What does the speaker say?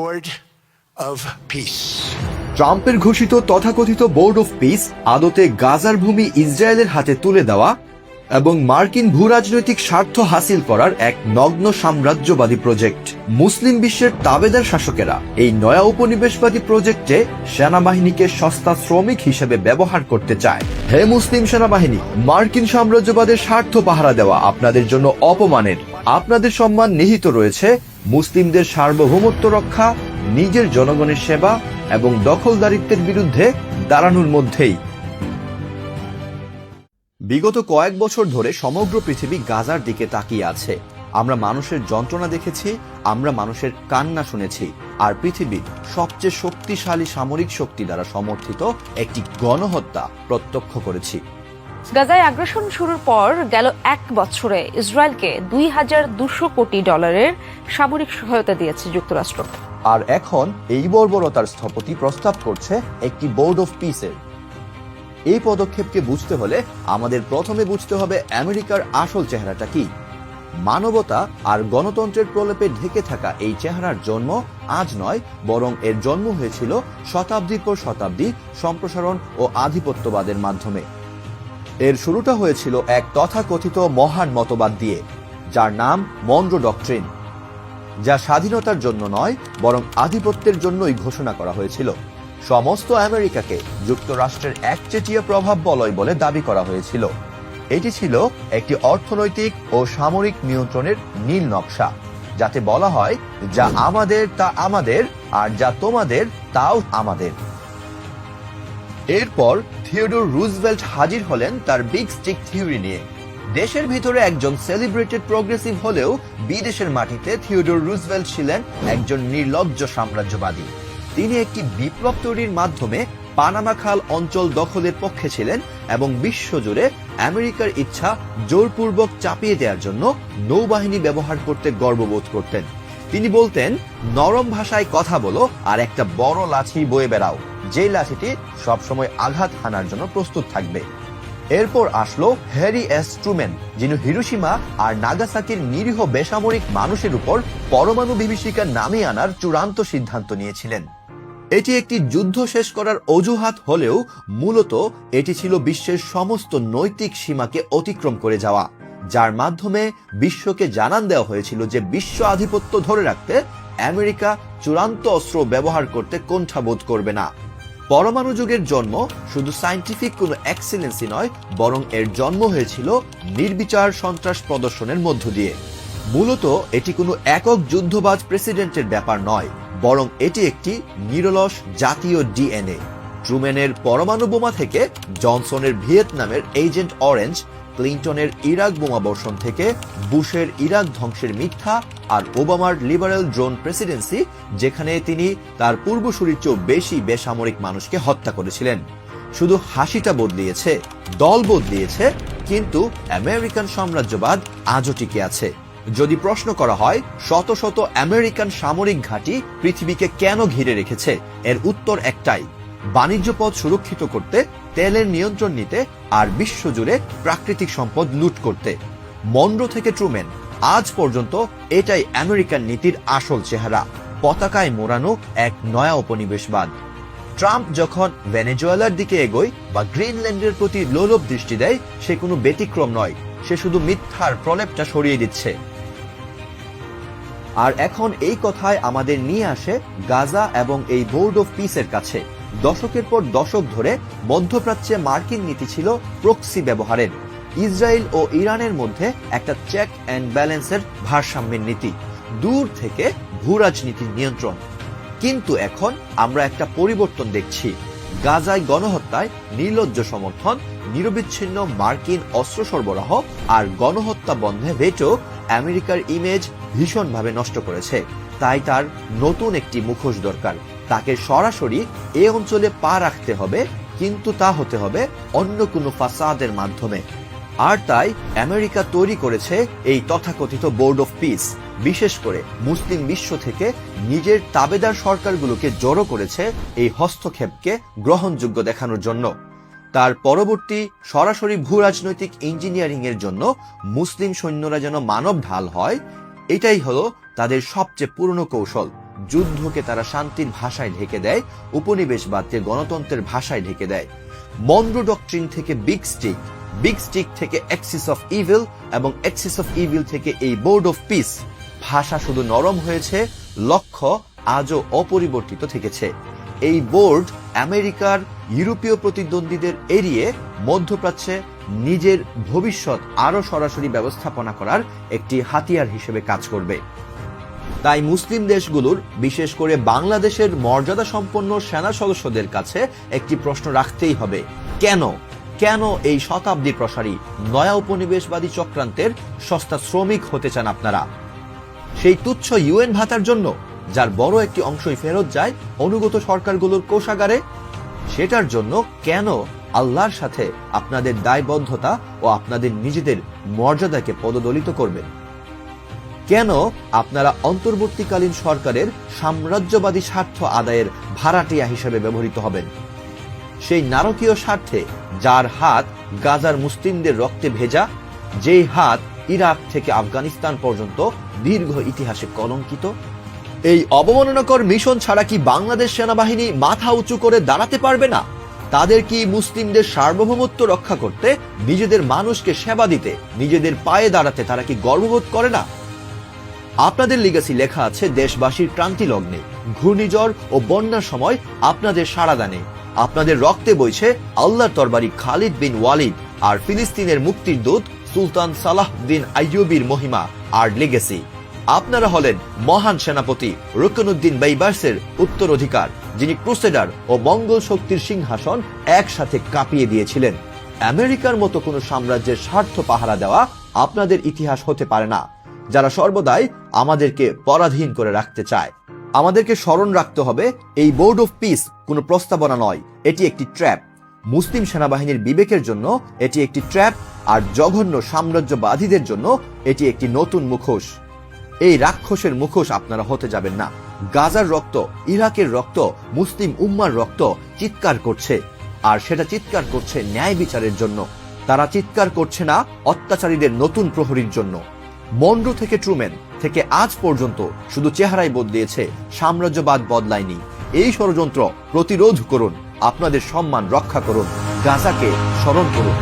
Board of Peace. ট্রাম্পের ঘোষিত তথাকথিত বোর্ড অফ পিস আদতে গাজার ভূমি ইসরায়েলের হাতে তুলে দেওয়া এবং মার্কিন ভূরাজনৈতিক স্বার্থ হাসিল করার এক নগ্ন সাম্রাজ্যবাদী প্রজেক্ট। মুসলিম বিশ্বের তাবেদার শাসকেরা এই নয়া উপনিবেশবাদী প্রজেক্টে সেনাবাহিনীকে সস্তা শ্রমিক হিসেবে ব্যবহার করতে চায়। হে মুসলিম সেনাবাহিনী, মার্কিন সাম্রাজ্যবাদের স্বার্থ পাহারা দেওয়া আপনাদের জন্য অপমানের। আপনাদের সম্মান নিহিত রয়েছে মুসলিমদের সার্বভৌমত্ব রক্ষা, নিজের জনগণের সেবা এবং দখলদারিত্বের বিরুদ্ধে দাঁড়ানোর মধ্যেই। বিগত কয়েক বছর ধরে সমগ্র পৃথিবী গাজার দিকে তাকিয়ে আছে। আমরা মানুষের যন্ত্রণা দেখেছি, আমরা মানুষের কান্না শুনেছি, আর পৃথিবীর সবচেয়ে শক্তিশালী সামরিক শক্তি দ্বারা সমর্থিত একটি গণহত্যা প্রত্যক্ষ করেছি। গাজায় আগ্রাসন শুরুর পর গেল এক বছরে ইসরায়েলকে $2,200 কোটি সামরিক সহায়তা দিয়েছে যুক্তরাষ্ট্র। আর এখন এই বর্বরতার স্থপতি প্রস্তাব করছে একটি বোর্ড অফ পিসের। এই পদক্ষেপকে বুঝতে হলে আমাদের প্রথমে বুঝতে হবে আমেরিকার আসল চেহারাটা কি। মানবতা আর গণতন্ত্রের প্রলেপে ঢেকে থাকা এই চেহারার জন্ম আজ নয়, বরং এর জন্ম হয়েছিল শতাব্দীর পর শতাব্দী সম্প্রসারণ ও আধিপত্যবাদের মাধ্যমে। এর শুরুটা হয়েছিল এক তথাকথিত মহান মতবাদ দিয়ে, যার নাম মনরো ডক্ট্রিন, যা স্বাধীনতার জন্য নয় বরং আধিপত্যের জন্যই ঘোষণা করা হয়েছিল। সমস্ত আমেরিকাকে যুক্তরাষ্ট্রের একচেটিয়া প্রভাব বলয় বলে দাবি করা হয়েছিল। এটি ছিল একটি অর্থনৈতিক ও সামরিক নিয়ন্ত্রণের নীল নকশা, যাতে বলা হয় যা আমাদের তা আমাদের, আর যা তোমাদের তাও আমাদের। এরপর থিওডোর রুজভেল্ট হাজির হলেন তার বিগ স্টিক থিওরি নিয়ে। দেশের ভিতরে একজন সেলিব্রেটেড প্রোগ্রেসিভ হলেও বিদেশের মাটিতে থিওডোর রুজভেল্ট ছিলেন একজন নির্লজ্জ সাম্রাজ্যবাদী। তিনি একটি বিপ্লব তৈরির মাধ্যমে পানামা খাল অঞ্চল দখলের পক্ষে ছিলেন এবং বিশ্বজুড়ে আমেরিকার ইচ্ছা জোরপূর্বক চাপিয়ে দেওয়ার জন্য নৌবাহিনী ব্যবহার করতে গর্ববোধ করতেন। তিনি বলতেন, নরম ভাষায় কথা বলো আর একটা বড় লাঠি বয়ে বেড়াও, যে লাঠিটি সবসময় আঘাত হানার জন্য প্রস্তুত থাকবে। এরপর আসলো হ্যারি এস ট্রুম্যান, যিনি হিরোশিমা আর নাগাসাকির নিরীহ বেসামরিক মানুষের উপর পরমাণু বিভীষিকা নামিয়ে আনার চূড়ান্ত সিদ্ধান্ত নিয়েছিলেন। এটি একটি যুদ্ধ শেষ করার অজুহাত হলেও মূলত এটি ছিল বিশ্বের সমস্ত নৈতিক সীমাকে অতিক্রম করে যাওয়া, যার মাধ্যমে বিশ্বকে জানান দেওয়া হয়েছিল যে বিশ্ব আধিপত্য ধরে রাখতে আমেরিকা চূড়ান্ত অস্ত্র ব্যবহার করতে কুণ্ঠাবোধ করবে না। পরমাণু যুগের জন্ম শুধু সায়েন্টিফিক কোনো এক্সেলেন্সি নয়, বরং এর জন্ম হয়েছিল নির্বিচার সন্ত্রাস প্রদর্শনের মধ্য দিয়ে। মূলত এটি কোনো একক যুদ্ধবাজ প্রেসিডেন্টের ব্যাপার নয়, বরং এটি একটি নিরলস জাতীয় ডিএনএ। ট্রুম্যানের পরমাণু বোমা থেকে জনসনের ভিয়েতনামের এজেন্ট অরেঞ্জ, ক্লিন্টনের ইরাক বোমা বর্ষণ থেকে বুশের ইরাক ধ্বংসের মিথ্যা, আর ওবামার লিবারেল ড্রোন প্রেসিডেন্সি, যেখানে তিনি তার পূর্বসূরির চেয়েও বেশি বেসামরিক মানুষকে হত্যা করেছিলেন। শুধু হাসিটা বদলিয়েছে, দল বদলিয়েছে, কিন্তু আমেরিকান সাম্রাজ্যবাদ আজও টিকে আছে। যদি প্রশ্ন করা হয় শত শত আমেরিকান সামরিক ঘাঁটি পৃথিবীকে কেন ঘিরে রেখেছে, এর উত্তর একটাই: বাণিজ্য পথ সুরক্ষিত করতে, তেলের নিয়ন্ত্রণ নিতে, আর বিশ্বজুড়ে প্রাকৃতিক সম্পদ লুট করতে। মনরো থেকে ট্রুম্যান, আজ পর্যন্ত এটাই আমেরিকান নীতির আসল চেহারা, পতাকায় মোড়ানো এক নয়া উপনিবেশবাদ। ট্রাম্প যখন ভেনেজুয়েলার দিকে এগোয় বা গ্রিনল্যান্ডের প্রতি লোলভ দৃষ্টি দেয়, সে কোনো ব্যতিক্রম নয়, সে শুধু মিথ্যার প্রলেপটা সরিয়ে দিচ্ছে। আর এখন এই কথায় আমাদের নিয়ে আসে গাজা এবং এই বোর্ড অফ পিসের কাছে। দশকের পর দশক ধরে মধ্যপ্রাচ্যে মার্কিন নীতি ছিল প্রক্সি ব্যবহারের, ইসরায়েল ও ইরানের মধ্যে একটা চেক অ্যান্ড ব্যালেন্সের ভারসাম্যের নীতি, দূর থেকে ভূরাজনীতির নিয়ন্ত্রণ। কিন্তু এখন আমরা একটা পরিবর্তন দেখছি। গাজায় গণহত্যায় নির্লজ্জ সমর্থন, নিরবিচ্ছিন্ন মার্কিন অস্ত্র সরবরাহ আর গণহত্যা বন্ধে ভেটো আমেরিকার ইমেজ ভীষণভাবে নষ্ট করেছে। তাই তার নতুন একটি মুখোশ দরকার। তাকে সরাসরি এ অঞ্চলে পা রাখতে হবে, কিন্তু তা হতে হবে অন্য কোনো ফাসাদের মাধ্যমে। আর তাই আমেরিকা তৈরি করেছে এই তথাকথিত বোর্ড অফ পিস। বিশেষ করে মুসলিম বিশ্ব থেকে নিজের তাবেদার সরকারগুলোকে জড়ো করেছে এই হস্তক্ষেপকে গ্রহণযোগ্য দেখানোর জন্য। তার পরবর্তী সরাসরি ভূরাজনৈতিক ইঞ্জিনিয়ারিং এর জন্য মুসলিম সৈন্যরা যেন মানব ঢাল হয়, এটাই হলো তাদের সবচেয়ে পুরনো কৌশল। যুদ্ধকে তারা শান্তির ভাষায় ঢেকে দেয়, উপনিবেশবাদকে গণতন্ত্রের ভাষায় ঢেকে দেয়। মনরো ডক্ট্রিন থেকে বিগ স্টিক থেকে অ্যাক্সিস অফ ইভিল এবং অ্যাক্সিস অফ ইভিল থেকে এই বোর্ড অফ পিস। ভাষা শুধু নরম হয়েছে, লক্ষ্য আজও অপরিবর্তিত থেকেছে। এই বোর্ড আমেরিকার ইউরোপীয় প্রতিদ্বন্দ্বীদের এড়িয়ে মধ্যপ্রাচ্যে নিজের ভবিষ্যৎ আরো সরাসরি ব্যবস্থাপনা করার একটি হাতিয়ার হিসেবে কাজ করবে। তাই মুসলিম দেশগুলোর, বিশেষ করে বাংলাদেশের মর্যাদা সম্পন্ন সেনা সদস্যদের কাছে একটি প্রশ্ন রাখতেই হবে, কেন এই শতাব্দী প্রসারী নয়া উপনিবেশবাদী চক্রান্তের সস্তা শ্রমিক হতে চান আপনারা? সেই তুচ্ছ ইউএন ভাতার জন্য, যার বড় একটি অংশই ফেরত যায় অনুগত সরকারগুলোর কোষাগারে? সেটার জন্য কেন আল্লাহর সাথে আপনাদের দায়বদ্ধতা ও আপনাদের নিজেদের মর্যাদাকে পদদলিত করবেন? কেন আপনারা অন্তর্বর্তীকালীন সরকারের সাম্রাজ্যবাদী স্বার্থ আদায়ের ভাড়াটিয়া হিসেবে ব্যবহৃত হবেন? সেই নারকীয় স্বার্থে যার হাত গাজার মুসলিমদের রক্তে ভেজা, যেই হাত ইরাক থেকে আফগানিস্তান পর্যন্ত দীর্ঘ ইতিহাসে কলঙ্কিত। এই অবমাননাকর মিশন ছাড়া কি বাংলাদেশ সেনাবাহিনী মাথা উঁচু করে দাঁড়াতে পারবে না? তাদের কি মুসলিমদের সার্বভৌমত্ব রক্ষা করতে, নিজেদের মানুষকে সেবা দিতে, নিজেদের পায়ে দাঁড়াতে তারা কি গর্ববোধ করে না? আপনাদের লিগ্যাসি লেখা আছে দেশবাসীর ক্রান্তি লগ্নে, ঘূর্ণিঝড় ও বন্যার সময় আপনাদের সাড়াদানে। আপনাদের রক্তে বইছে আল্লাহর তরবারি খালিদ বিন ওয়ালিদ আর ফিলিস্তিনের মুক্তির দূত সুলতান সালাহ বিন আইয়ুবীর মহিমা আর লিগ্যাসি। আপনারা হলেন মহান সেনাপতি রুকনুদ্দিন বাইবার্সের উত্তরাধিকার, যিনি ক্রুসেডার ও মঙ্গল শক্তির সিংহাসন একসাথে কাঁপিয়ে দিয়েছিলেন। আমেরিকার মতো কোন সাম্রাজ্যের স্বার্থ পাহারা দেওয়া আপনাদের ইতিহাস হতে পারে না, যারা সর্বদাই আমাদেরকে পরাধীন করে রাখতে চায়। আমাদেরকে স্মরণ রাখতে হবে, এই বোর্ড অফ পিস কোনো প্রস্তাবনা নয়, এটি একটি ট্র্যাপ। মুসলিম সেনাবাহিনীর বিবেকের জন্য এটি একটি ট্র্যাপ, আর জঘন্য সাম্রাজ্যবাদীদের জন্য এটি একটি নতুন মুখোশ। এই রাক্ষসের মুখোশ আপনারা হতে যাবেন না। গাজার রক্ত, ইরাকের রক্ত, মুসলিম উম্মার রক্ত চিৎকার করছে, আর সেটা চিৎকার করছে ন্যায় বিচারের জন্য। তারা চিৎকার করছে না অত্যাচারীদের নতুন প্রহরীর জন্য। মনরো থেকে ট্রুম্যান থেকে আজ পর্যন্ত শুধু চেহারাই বদলিয়েছে, সাম্রাজ্যবাদ বদলায়নি। এই ষড়যন্ত্র প্রতিরোধ করুন, আপনাদের সম্মান রক্ষা করুন, গাজাকে স্মরণ করুন।